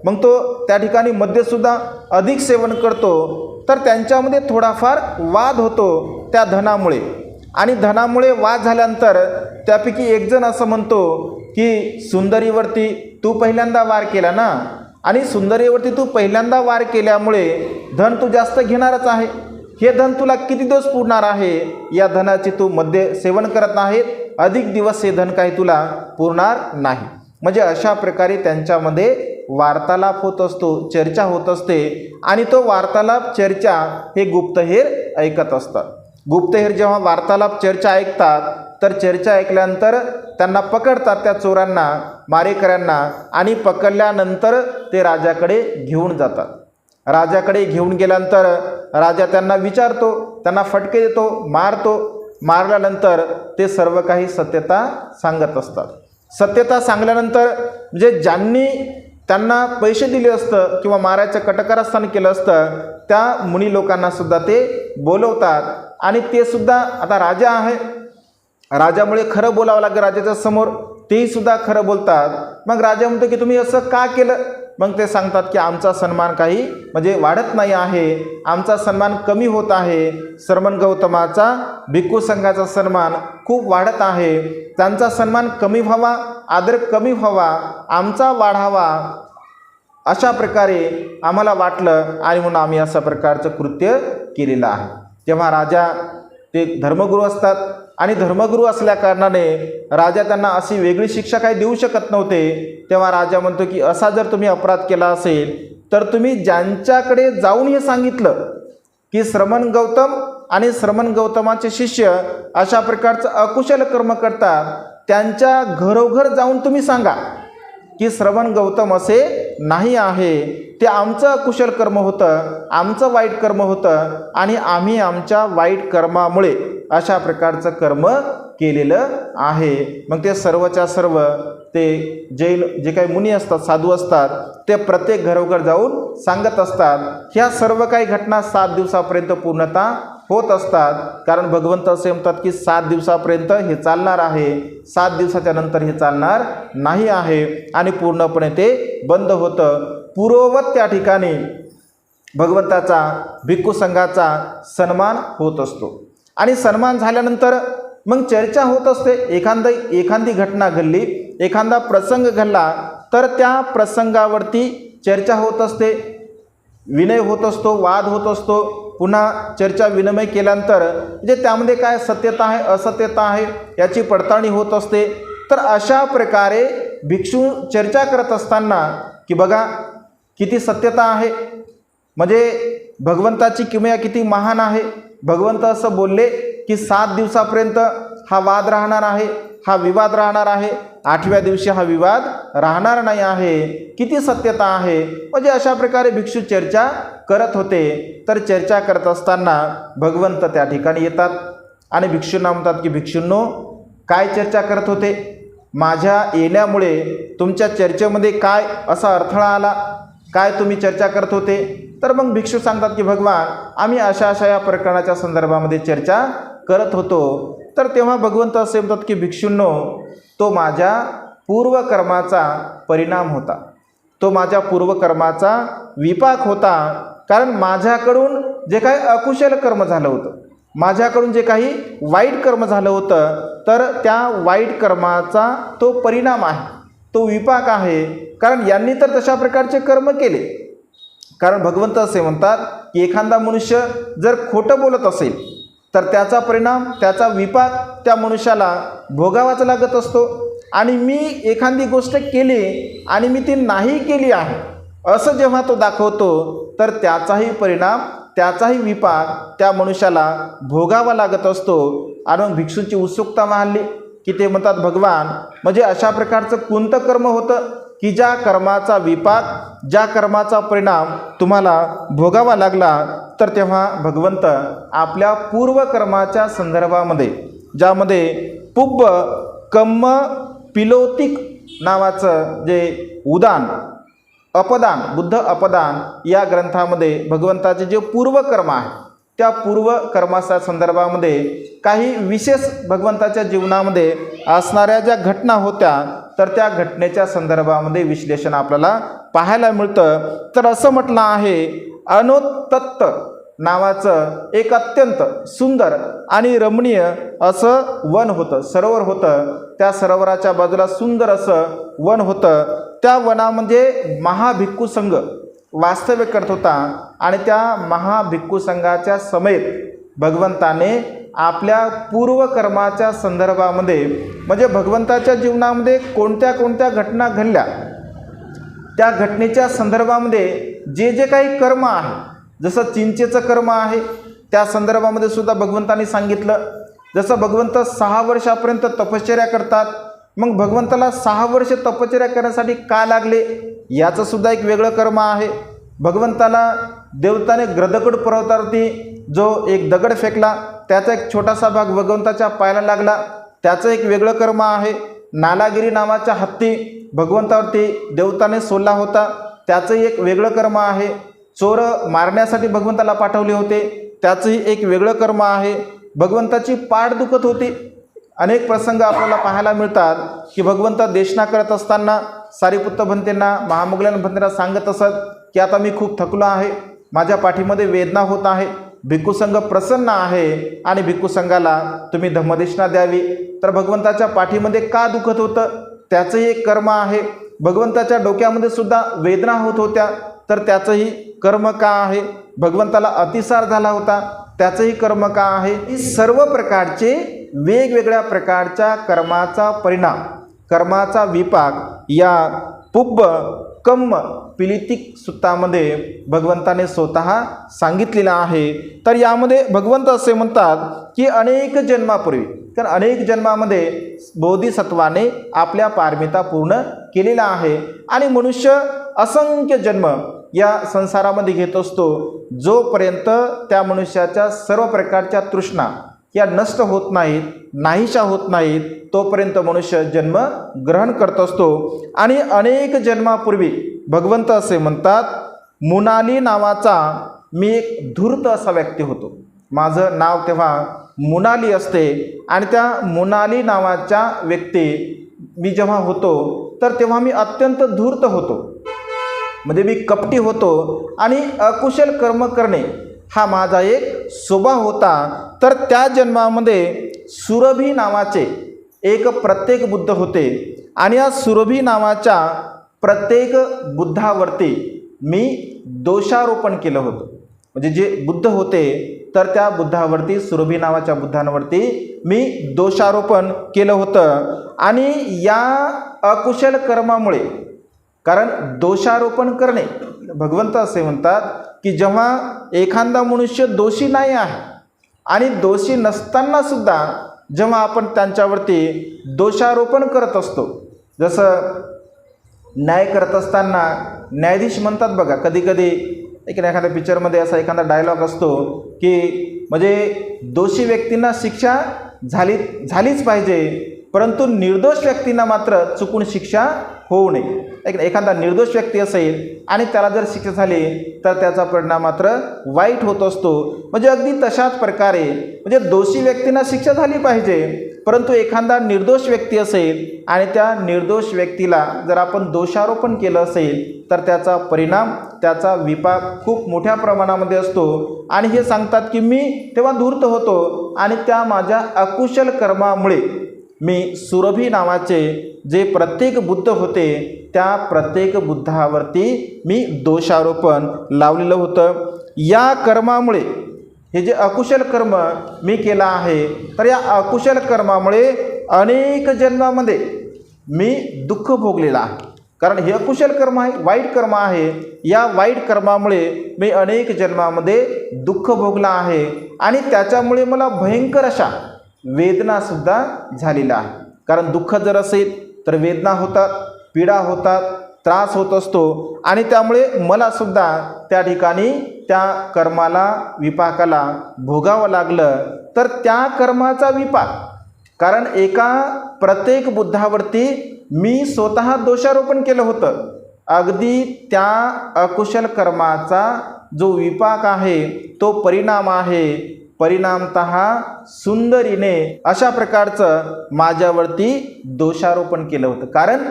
मग तो त्या ठिकाणी मद्यसुद्धा अधिक सेवन करतो. तर त्यांच्यामध्ये थोडाफार वाद होतो त्या धनामुळे. आणि धनामुळे वाद झाल्यानंतर त्यापैकी एक जण असं म्हणतो की सुंदरीवरती तू पहिल्यांदा वार केला ना, आणि सुंदरीवरती तू पहिल्यांदा वार केल्यामुळे धन तू जास्त घेणारच आहे. हे धन तुला किती दिवस पुरणार आहे, या धनाची तू मद्य सेवन करत नाहीत, अधिक दिवस हे धन काही तुला पुरणार नाही. म्हणजे अशा प्रकारे त्यांच्यामध्ये वार्तालाप होत असतो, चर्चा होत असते. आणि तो वार्तालाप चर्चा हे गुप्तहेर ऐकत असतात. गुप्तहेर जेव्हा वार्तालाप चर्चा ऐकतात तर चर्चा ऐकल्यानंतर त्यांना पकडतात, त्या चोरांना, मारेकऱ्यांना, आणि पकडल्यानंतर ते राजाकडे घेऊन जातात. राजाकडे घेऊन गेल्यानंतर राजा त्यांना विचारतो, त्यांना फटके देतो, मारतो. मारल्यानंतर ते सर्व काही सत्यता सांगत असतात. सत्यता सांगल्यानंतर म्हणजे ज्यांनी त्यांना पैसे दिले असतं किंवा मारायचं कटकारस्थान केलं असतं त्या मुनी लोकांना सुद्धा ते बोलवतात. आणि ते सुद्धा, आता राजा आहे, राजामुळे खरं बोलावं लागेल राजाच्या समोर, तेही सुद्धा खरं बोलतात. मग राजा म्हणतो की तुम्ही असं का केलं. मग ते सांगतात की आमचा सन्मान काही म्हणजे वाढत नाही आहे, आमचा सन्मान कमी होत आहे. श्रमण गौतमाचा, भिक्खू संघाचा सन्मान खूप वाढत आहे, त्यांचा सन्मान कमी व्हावा, आदर कमी व्हावा, आमचा वाढावा, अशा प्रकारे आम्हाला वाटलं आणि म्हणून आम्ही अशा प्रकारचं कृत्य केलेलं आहे. तेव्हा राजा, ते धर्मगुरू असतात आणि धर्मगुरू असल्या कारणाने राजा त्यांना अशी वेगळी शिक्षा काही देऊ शकत नव्हते. तेव्हा राजा म्हणतो की असा जर तुम्ही अपराध केला असेल तर तुम्ही ज्यांच्याकडे जाऊन हे सांगितलं की श्रमण गौतम आणि श्रमण गौतमाचे शिष्य अशा प्रकारचं अकुशल कर्म करतात, त्यांच्या घरोघर जाऊन तुम्ही सांगा की श्रवण गौतम असे नाही आहे, ते आमचं अकुशल कर्म होतं, आमचं वाईट कर्म होतं आणि आम्ही आमच्या वाईट कर्मामुळे अशा प्रकारचं कर्म केलेलं आहे. मग ते सर्वच्या सर्व ते जैन जे काही मुनी असतात, साधू असतात, ते प्रत्येक घरोघर जाऊन सांगत असतात. ह्या सर्व काही घटना 7 दिवसापर्यंत पूर्णतः होत असतात. कारण भगवंत असे म्हणतात की 7 दिवसापर्यंत हे चालणार आहे, 7 दिवसाच्या नंतर हे चालणार नाही आहे आणि पूर्णपणे ते बंद होतं. पूर्ववत त्या ठिकाणी भगवंताचा भिक्खू संघाचा सन्मान होत असतो आणि सन्मान झाल्यानंतर मग चर्चा होत असते. एखादी घटना घडली, एखादा प्रसंग घडला तर त्या प्रसंगावरती चर्चा होत असते, विनय होत असतो, वाद होत असतो. पुन्हा चर्चा विनिमय केल्यानंतर म्हणजे त्यामध्ये काय सत्यता आहे, असत्यता आहे याची पडताळणी होत असते. तर अशा प्रकारे भिक्षू चर्चा करत असताना की बघा किती सत्यता आहे, म्हणजे भगवंताची किमया किती महान आहे. भगवंत असं बोलले की 7 दिवसापर्यंत हा वाद राहणार आहे, हा विवाद राहणार आहे, 8व्या दिवशी हा विवाद राहणार नाही आहे. किती सत्यता आहे. म्हणजे अशा प्रकारे भिक्षू चर्चा करत होते. तर चर्चा करत असताना भगवंत त्या ठिकाणी येतात आणि भिक्षूंना म्हणतात की भिक्षूंनो, काय चर्चा करत होते, माझ्या येण्यामुळे तुमच्या चर्चेमध्ये काय असा अडथळा आला, काय तुम्ही चर्चा करत होते. तर मग भिक्षू सांगतात की भगवान, आम्ही अशा अशा या प्रकरणाच्या संदर्भामध्ये चर्चा करत होतो. तर तेव्हा भगवंत असे म्हणतात की भिक्षूंनो, तो माझ्या पूर्वकर्माचा परिणाम होता, तो माझ्या पूर्वकर्माचा विपाक होता. कारण माझ्याकडून जे काही अकुशल कर्म झालं होतं, माझ्याकडून जे काही वाईट कर्म झालं होतं, तर त्या वाईट कर्माचा तो परिणाम आहे, तो विपाक आहे. कारण यांनी तर तशा प्रकारचे कर्म केले. कारण भगवंत असे म्हणतात की एखादा मनुष्य जर खोटं बोलत असेल तर त्याचा परिणाम, त्याचा विपाक त्या मनुष्याला भोगावाच लागत असतो. आणि मी एखादी गोष्ट केली आणि मी ती नाही केली आहे असं जेव्हा तो दाखवतो तर त्याचाही परिणाम, त्याचाही विपाक त्या मनुष्याला भोगावा लागत असतो. आणि भिक्षूंची उत्सुकता वाढली की ते म्हणतात भगवान, म्हणजे अशा प्रकारचं कोणतं कर्म होतं की ज्या कर्माचा विपाक, ज्या कर्माचा परिणाम तुम्हाला भोगावा लागला. तर तेव्हा भगवंत आपल्या पूर्वकर्माच्या संदर्भामध्ये, ज्यामध्ये पुब्ब कम्म पिलोतिक नावाचं जे उदान, अपदान, बुद्ध अपदान या ग्रंथामध्ये भगवंताचे जे पूर्वकर्म आहे त्या पूर्वकर्माच्या संदर्भामध्ये काही विशेष भगवंताच्या जीवनामध्ये असणाऱ्या ज्या घटना होत्या तर त्या घटनेच्या संदर्भामध्ये विश्लेषण आपल्याला पाहायला मिळतं. तर असं म्हटलं आहे, अनोत्तत्त नावाचं एक अत्यंत सुंदर आणि रमणीय असं वन होतं, सरोवर होतं. त्या सरोवराच्या बाजूला सुंदर असं वन होतं. त्या वनामध्ये महाभिक्खू संघ वास्तव्य करत होता आणि त्या महाभिक्खू संघाच्या समेत भगवंताने आपल्या पूर्वकर्माच्या संदर्भामध्ये, म्हणजे भगवंताच्या जीवनामध्ये कोणत्या कोणत्या घटना घडल्या त्या घटनेच्या संदर्भामध्ये जे जे काही कर्म आहे, जसं चिंचेचं कर्म आहे त्या संदर्भामध्ये सुद्धा भगवंतांनी सांगितलं. जसं भगवंत 6 वर्षापर्यंत तपश्चर्या करतात, मग भगवंताला 6 वर्ष तपश्चर्या करण्यासाठी का लागले याचं सुद्धा एक वेगळं कर्म आहे. भगवंताला देवताने ग्रदगड पर्वतावरती जो एक दगड फेकला त्याचा एक छोटासा भाग भगवंताच्या पायाला लागला, त्याचं एक वेगळं कर्म आहे. नालागिरी नावाचा हत्ती भगवंतावरती देवताने सोडला होता, त्याचंही एक वेगळं कर्म आहे. चोर मारण्यासाठी भगवंताला पाठवले होते, त्याचंही एक वेगळं कर्म आहे. भगवंताची पाठ दुखत होती. अनेक प्रसंग आपल्याला पाहायला मिळतात की भगवंत देशना करत असताना सारीपुत्त भंतेंना, महामोगल्यान भंतेंना सांगत असत की आता मी खूप थकलो आहे, माझ्या पाठीमध्ये वेदना होत आहे, भिक्खूसंघ प्रसन्न आहे आणि भिक्खूसंघाला तुम्ही धम्मदेशना द्यावी. तर भगवंताच्या पाठीमध्ये का दुखत होतं त्याचंही एक कर्म आहे. भगवंताच्या डोक्यामध्ये सुद्धा वेदना होत होत्या तर त्याचंही कर्म का आहे. भगवंताला अतिसार झाला होता त्याचंही कर्म का आहे. ही सर्व प्रकारचे वेगवेगळ्या प्रकारच्या कर्माचा परिणाम, कर्माचा विपाक या पुब्ब कम्म पिलितिक सुत्तामध्ये भगवंताने स्वतः सांगितलेलं आहे. तर यामध्ये भगवंत असे म्हणतात की अनेक जन्मापूर्वी, तर अनेक जन्मामध्ये बोधिसत्वाने आपल्या पारमिता पूर्ण केलेला आहे आणि मनुष्य असंख्य जन्म या संसारामध्ये घेत असतो. जोपर्यंत त्या मनुष्याच्या सर्व प्रकारच्या तृष्णा या नष्ट होत नाहीत, नाहीशा होत नाहीत, तोपर्यंत मनुष्य जन्म ग्रहण करत असतो. आणि अनेक जन्मापूर्वी भगवंत असे म्हणतात, मुनाली नावाचा मी एक धूर्त असा व्यक्ती होतो. माझं नाव तेव्हा मुनाली असते आणि त्या मुनाली नावाच्या व्यक्ती मी जेव्हा होतो तर तेव्हा मी अत्यंत धूर्त होतो, म्हणजे मी कपटी होतो आणि अकुशल कर्म करणे हा माझा एक स्वभाव होता. तर त्या जन्मामध्ये सुरभी नावाचे एक प्रत्येक बुद्ध होते आणि या सुरभी नावाच्या प्रत्येक बुद्धावरती मी दोषारोपण केलं होतं. म्हणजे जे बुद्ध होते तर त्या बुद्धावरती, सुरभी नावाच्या बुद्धांवरती मी दोषारोपण केलं होतं. आणि या अकुशल कर्मामुळे, कारण दोषारोपण करणे, भगवंत असे म्हणतात की जेव्हा एखादा मनुष्य दोषी नाही आहे आणि दोषी नसताना सुद्धा जेव्हा आपण त्यांच्यावरती दोषारोपण करत असतो, जसं न्याय करत असताना न्यायाधीश म्हणतात बघा, कधी कधी एखाद्या पिक्चरमध्ये असा एखादा डायलॉग असतो की म्हणजे दोषी व्यक्तींना शिक्षा झालीच पाहिजे, परंतु निर्दोष व्यक्तींना मात्र चुकून शिक्षा होऊ नये. एखादा निर्दोष व्यक्ती असेल आणि त्याला जर शिक्षा झाली तर त्याचा परिणाम मात्र वाईट होत असतो. म्हणजे अगदी तशाच प्रकारे म्हणजे दोषी व्यक्तींना शिक्षा झाली पाहिजे, परंतु एखादा निर्दोष व्यक्ती असेल आणि त्या निर्दोष व्यक्तीला जर आपण दोषारोपण केलं असेल तर त्याचा परिणाम, त्याचा विपाक खूप मोठ्या प्रमाणामध्ये असतो. आणि हे सांगतात की मी तेव्हा धूर्त होतो आणि त्या माझ्या अकुशल कर्मामुळे मी सुरभी नावाचे जे प्रत्येक बुद्ध होते त्या प्रत्येक बुद्धावरती मी दोषारोपण लावलेलं होतं. या कर्मामुळे, हे जे अकुशल कर्म मी केलं आहे, तर या अकुशल कर्मामुळे अनेक जन्मामध्ये मी दुःख भोगलेलं आहे. कारण हे अकुशल कर्म आहे, वाईट कर्म आहे. या वाईट कर्मामुळे मी अनेक जन्मामध्ये दुःख भोगला आहे आणि त्याच्यामुळे मला भयंकर अशा वेदनासुद्धा झालेल्या आहे. कारण दुःख जर असेल तर वेदना होतात, पीडा होतात, त्रास होत असतो आणि त्यामुळे मला सुद्धा त्या ठिकाणी त्या कर्माला, विपाकाला भोगावं लागलं. तर त्या कर्माचा विपाक, कारण एका प्रत्येक बुद्धावरती मी स्वतः दोषारोपण केलं होतं, अगदी त्या अकुशल कर्माचा जो विपाक आहे, तो परिणाम आहे, परिणामतः सुंदरीने अशा प्रकारचं माझ्यावरती दोषारोपण केलं होतं. कारण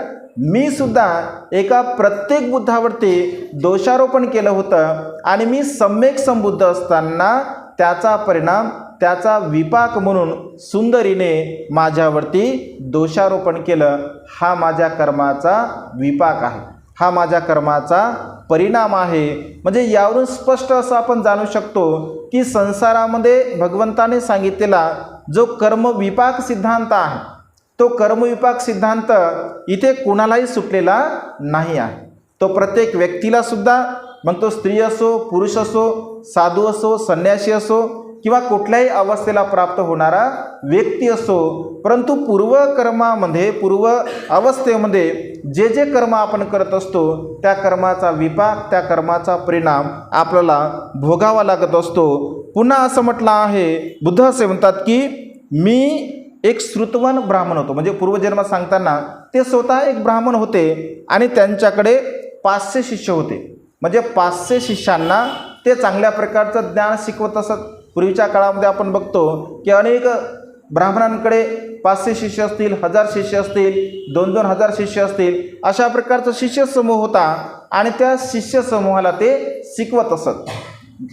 मी सुद्धा एका प्रत्येक बुद्धावरती दोषारोपण केलं होतं आणि मी सम्यक संबुद्ध असताना त्याचा परिणाम, त्याचा विपाक म्हणून सुंदरीने माझ्यावरती दोषारोपण केलं. हा माझ्या कर्माचा विपाक आहे, हा माझ्या कर्माचा परिणाम आहे. म्हणजे यावरून स्पष्ट असं आपण जाणू शकतो की संसारामध्ये भगवंताने सांगितलेला जो कर्मविपाक सिद्धांत आहे, तो कर्मविपाक सिद्धांत इथे कुणालाही सुटलेला नाही आहे. तो प्रत्येक व्यक्तीला सुद्धा, मग तो स्त्री असो, पुरुष असो, साधू असो, संन्यासी असो किंवा कुठल्याही अवस्थेला प्राप्त होणारा व्यक्ती असो, परंतु पूर्वकर्मामध्ये, पूर्व अवस्थेमध्ये जे जे कर्म आपण करत असतो त्या कर्माचा विपाक, त्या कर्माचा परिणाम आपल्याला भोगावा लागत असतो. पुन्हा असं म्हटलं आहे, बुद्ध असे म्हणतात की मी एक श्रुतवन ब्राह्मण होतो. म्हणजे पूर्वजन्मात सांगताना ते स्वतः एक ब्राह्मण होते आणि त्यांच्याकडे 500 शिष्य होते. म्हणजे 500 शिष्यांना ते चांगल्या प्रकारचं ज्ञान शिकवत असत. पूर्वीच्या काळामध्ये आपण बघतो की अनेक ब्राह्मणांकडे 500 शिष्य असतील, 1000 शिष्य असतील, 2-2 हजार शिष्य असतील, अशा प्रकारचा शिष्य समूह होता आणि त्या शिष्य समूहाला ते शिकवत असत.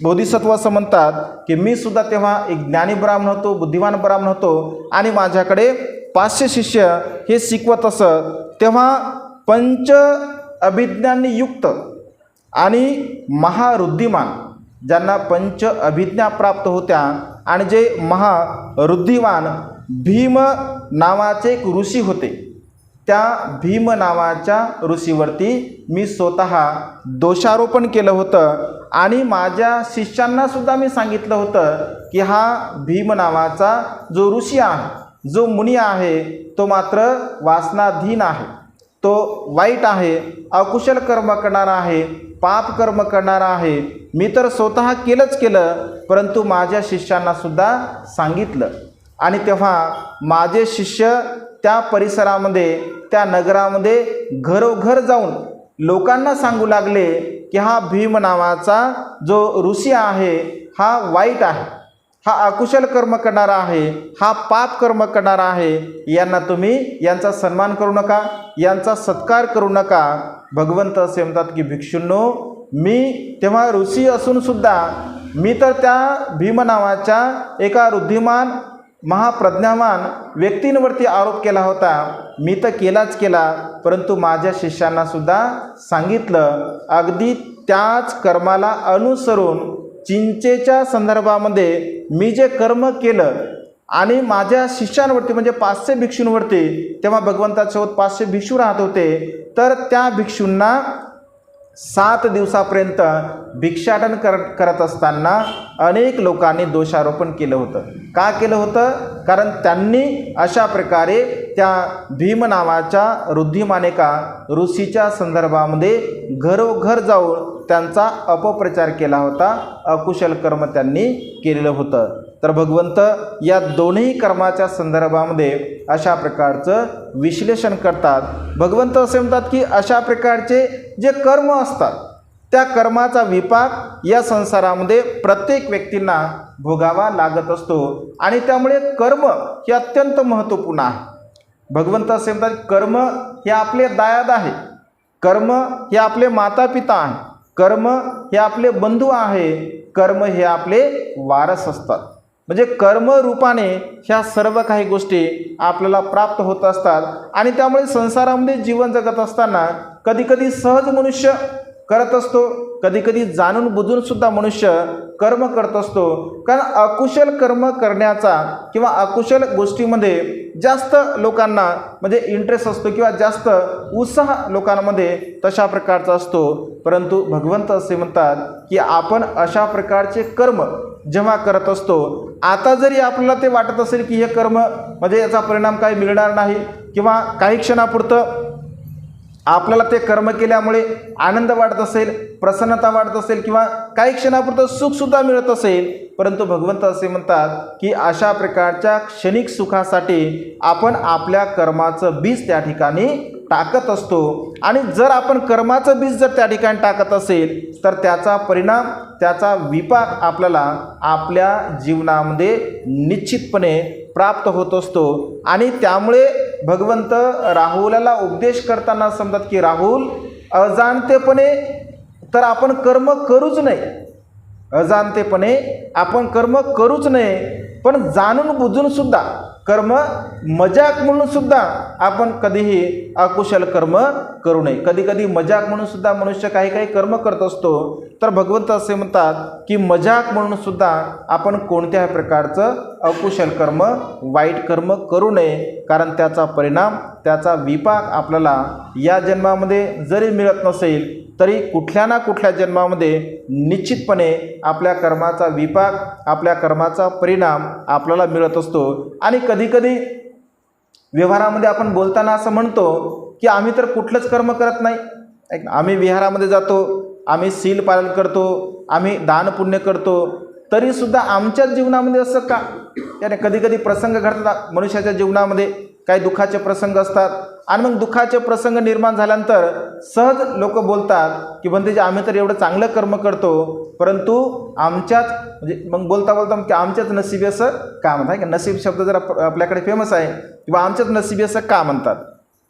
बोधिसत्व असं म्हणतात की मी सुद्धा तेव्हा एक ज्ञानी ब्राह्मण होतो, बुद्धिमान ब्राह्मण होतो आणि माझ्याकडे 500 शिष्य हे शिकवत असत. तेव्हा पंच अभिज्ञांनी युक्त आणि महारुद्धिमान, ज्यांना पंच अभिज्ञा प्राप्त होत्या आणि जे महारुद्धिमान भीम नावाचे एक ऋषी होते, त्या भीम नावाच्या ऋषीवरती मी स्वतः दोषारोपण केलं होतं आणि माझ्या शिष्यांनासुद्धा मी सांगितलं होतं की हा भीम नावाचा जो ऋषी आहे, जो मुनी आहे, तो मात्र वासनाधीन आहे, तो वाईट आहे, अकुशल कर्म करणारा आहे, पाप कर्म करणारा आहे. मी तर स्वतः केलंच केलं, परंतु माझ्या शिष्यांनासुद्धा सांगितलं. आणि तेव्हा माझे शिष्य त्या परिसरामध्ये, त्या नगरामध्ये घरोघर जाऊन लोकांना सांगू लागले की हा भीम नावाचा जो ऋषी आहे हा वाईट आहे, हा अकुशल कर्म करणारा आहे, हा पाप कर्म करणारा आहे. यांचा सन्मान करू नका, यांचा सत्कार करू नका. भगवंत असे म्हणतात की भिक्षूंनो, मी तेव्हा ऋषी असून सुद्धा मी तर त्या भीम नावाच्या एका रुद्धिमान महाप्रज्ञावान व्यक्तींवरती आरोप केला होता. मी तर केलाच केला, परंतु माझ्या शिष्यांनासुद्धा सांगितलं. अगदी त्याच कर्माला अनुसरून चिंचेच्या संदर्भामध्ये मी जे कर्म केलं आणि माझ्या शिष्यांवरती म्हणजे 500 भिक्षूंवरती, तेव्हा भगवंतासोबत 500 भिक्षू राहत होते, तर त्या भिक्षूंना 7 दिवसापर्यंत भिक्षाटन करत असताना अनेक लोकांनी दोषारोपण केलं होतं. का केलं होतं? कारण त्यांनी अशा प्रकारे त्या भीम नावाच्या रुद्धिमानेका ऋषीच्या संदर्भामध्ये घरोघर जाऊन त्यांचा अपप्रचार केला होता, अकुशल कर्म त्यांनी केलेलं होतं. तर भगवंत या दोन्ही कर्माच्या संदर्भामध्ये अशा प्रकारचं विश्लेषण करतात. भगवंत असे म्हणतात की अशा प्रकारचे जे कर्म असतात त्या कर्माचा विपाक या संसारामध्ये प्रत्येक व्यक्तींना भोगावा लागत असतो आणि त्यामुळे कर्म हे अत्यंत महत्त्वपूर्ण आहे. भगवंत असे म्हणतात कर्म हे आपले दायाद आहे, कर्म हे आपले माता पिता आहे, कर्म हे आपले बंधू आहे, कर्म हे आपले वारस असतात. म्हणजे कर्मरूपाने ह्या सर्व काही गोष्टी आपल्याला प्राप्त होत असतात आणि त्यामुळे संसारामध्ये जीवन जगत असताना कधीकधी सहज मनुष्य करत असतो, कधीकधी जाणून बुजून सुद्धा मनुष्य कर्म करत असतो. कारण अकुशल कर्म करण्याचा किंवा अकुशल गोष्टीमध्ये जास्त लोकांना म्हणजे इंटरेस्ट असतो किंवा जास्त उत्साह लोकांमध्ये तशा प्रकारचा असतो. परंतु भगवंत असे म्हणतात की आपण अशा प्रकारचे कर्म जेव्हा करत असतो, आता जरी आपल्याला ते वाटत असेल की हे कर्म म्हणजे याचा परिणाम काही मिळणार नाही किंवा काही क्षणापुरतं आपल्याला ते कर्म केल्यामुळे आनंद वाटत असेल, प्रसन्नता वाटत असेल किंवा काही क्षणापुरतं सुखसुद्धा मिळत असेल, परंतु भगवंत असे म्हणतात की अशा प्रकारच्या क्षणिक सुखासाठी आपण आपल्या कर्माचं बीज त्या ठिकाणी टाकत असतो. आणि जर आपण कर्माचं बीज जर त्या ठिकाणी टाकत असेल तर त्याचा परिणाम, त्याचा विपाक आपल्याला आपल्या जीवनामध्ये निश्चितपणे प्राप्त होत असतो. आणि त्यामुळे भगवंत राहुलाला उपदेश करताना समजतात की राहुल, अजाणतेपणे तर आपण कर्म करूच नये, अजाणतेपणे आपण कर्म करूच नये, पण जाणून बुजून सुद्धा कर्म मजाक म्हणून सुद्धा आपण कधीही अकुशल कर्म करू नये. कधी कधी मजाक म्हणून सुद्धा मनुष्य काही काही कर्म करत असतो. तर भगवंत असे म्हणतात की मजाक म्हणून सुद्धा आपण कोणत्याही प्रकारचं अकुशल कर्म, वाईट कर्म करू नये. कारण त्याचा परिणाम, त्याचा विपाक आपल्याला या जन्मामध्ये जरी मिळत नसेल तरी कुठल्या ना कुठल्या जन्मामध्ये निश्चितपणे आपल्या कर्माचा विपाक, आपल्या कर्माचा परिणाम आपल्याला मिळत असतो. आणि कधीकधी व्यवहारामध्ये आपण बोलताना असं म्हणतो की आम्ही तर कुठलंच कर्म करत नाही, आम्ही विहारामध्ये जातो, आम्ही शील पालन करतो, आम्ही दान पुण्य करतो, तरीसुद्धा आमच्याच जीवनामध्ये असं का? याने कधीकधी प्रसंग घडतात मनुष्याच्या जीवनामध्ये, काही दुःखाचे प्रसंग असतात आणि मग दुःखाचे प्रसंग निर्माण झाल्यानंतर सहज लोक बोलतात की बंदेजी आम्ही तर एवढं चांगलं कर्म करतो, परंतु आमच्याच म्हणजे मग बोलता बोलता की आमच्याच नशिबी असं का म्हणतात, की नसीब शब्द जर आपल्याकडे फेमस आहे किंवा आमच्याच नशिबी असं का म्हणतात.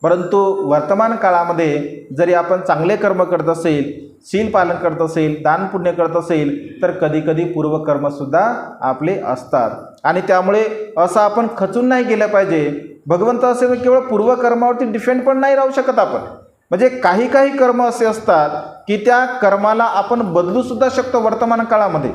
परंतु वर्तमान काळामध्ये जरी आपण चांगले कर्म करत असेल, शील पालन करत असेल, दान पुण्य करत असेल, तर कधीकधी पूर्वकर्मसुद्धा आपले असतात. आणि त्यामुळे असं आपण खचून नाही गेलं पाहिजे. भगवंत असे केवळ पूर्वकर्मावरती डिपेंड पण नाही राहू शकत आपण. म्हणजे काही काही कर्म असे असतात की त्या कर्माला आपण बदलूसुद्धा शकतो वर्तमान काळामध्ये.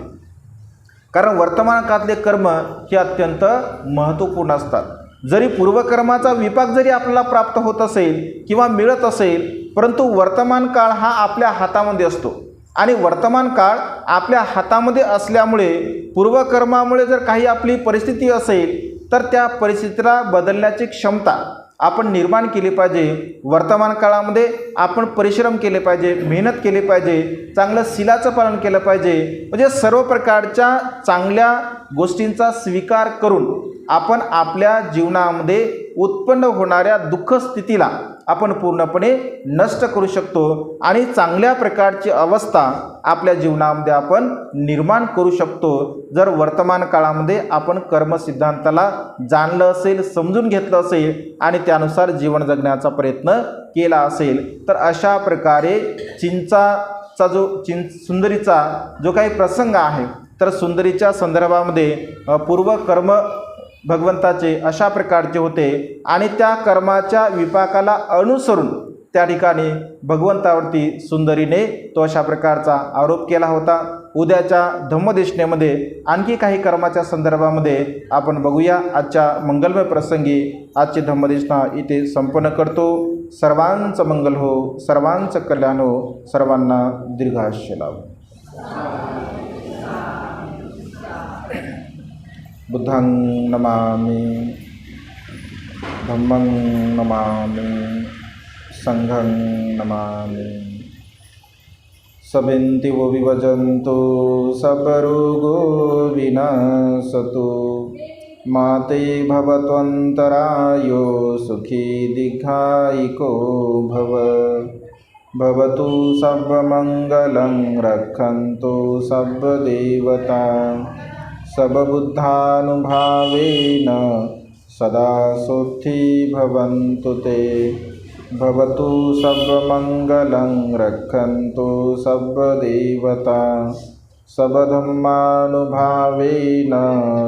कारण वर्तमान काळातले कर्म हे अत्यंत महत्त्वपूर्ण असतात. जरी पूर्वकर्माचा विपाक जरी आपल्याला प्राप्त होत असेल किंवा मिळत असेल, परंतु वर्तमान काळ हा आपल्या हातामध्ये असतो आणि वर्तमान काळ आपल्या हातामध्ये असल्यामुळे पूर्वकर्मामुळे जर काही आपली परिस्थिती असेल तर त्या परिस्थितीला बदलण्याची क्षमता आपण निर्माण केली पाहिजे। वर्तमान काळामध्ये आपण परिश्रम केले पाहिजे, मेहनत केली पाहिजे, चांगलं शीलाचं पालन केलं पाहिजे, म्हणजे सर्व प्रकारच्या चांगल्या गोष्टींचा स्वीकार करून आपण आपल्या जीवनामध्ये उत्पन्न होणाऱ्या दुःख स्थितीला आपण पूर्णपणे नष्ट करू शकतो आणि चांगल्या प्रकारची अवस्था आपल्या जीवनामध्ये आपण निर्माण करू शकतो जर वर्तमान काळामध्ये आपण कर्मसिद्धांताला जाणलं असेल, समजून घेतलं असेल आणि त्यानुसार जीवन जगण्याचा प्रयत्न केला असेल। तर अशा प्रकारे सुंदरीचा जो काही प्रसंग आहे, तर सुंदरीच्या संदर्भामध्ये पूर्वकर्म भगवंताचे अशा प्रकारचे होते आणि त्या कर्माच्या विपाकाला अनुसरून त्या ठिकाणी भगवंतावरती सुंदरीने तो अशा प्रकारचा आरोप केला होता। उद्याच्या धम्मदेशनेमध्ये आणखी काही कर्माच्या संदर्भामध्ये आपण बघूया। आजच्या मंगलमय प्रसंगी आजची धम्मदेशना इथे संपन्न करतो। सर्वांचं मंगल हो, सर्वांचं कल्याण हो, सर्वांना दीर्घायुष्य लाभो। बुद्धं नमामि, धम्मं नमामि, संघं नमामि। सबेन्तिवो विभजन्तु सबरोगो विनाशतु, माते भवत्वन्तरायो सुखी दीर्घायिको भव। भवतु सर्वमङ्गलं, रक्षन्तु सर्वदेवता, सर्वबुद्धानुभावेन सदा सुखी भवन्तु ते। भवतु सर्वमङ्गलं, रक्षन्तु सर्वदेवता, सर्वधर्मानुभावेन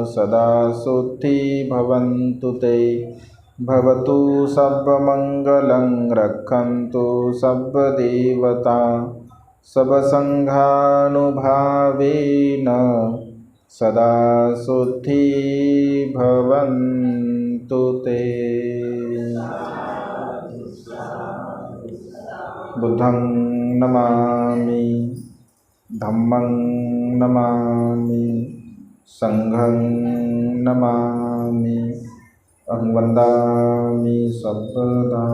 सदा सुखी भवन्तु ते। भवतु सर्वमङ्गलं, रक्षन्तु सर्वदेवता, सर्वसङ्घानुभावेन सदा सुखी भवन्तु ते। बुद्धं नमामि, धम्मं नमामि, संघं नमामि, अहं वन्दामि सर्वदा।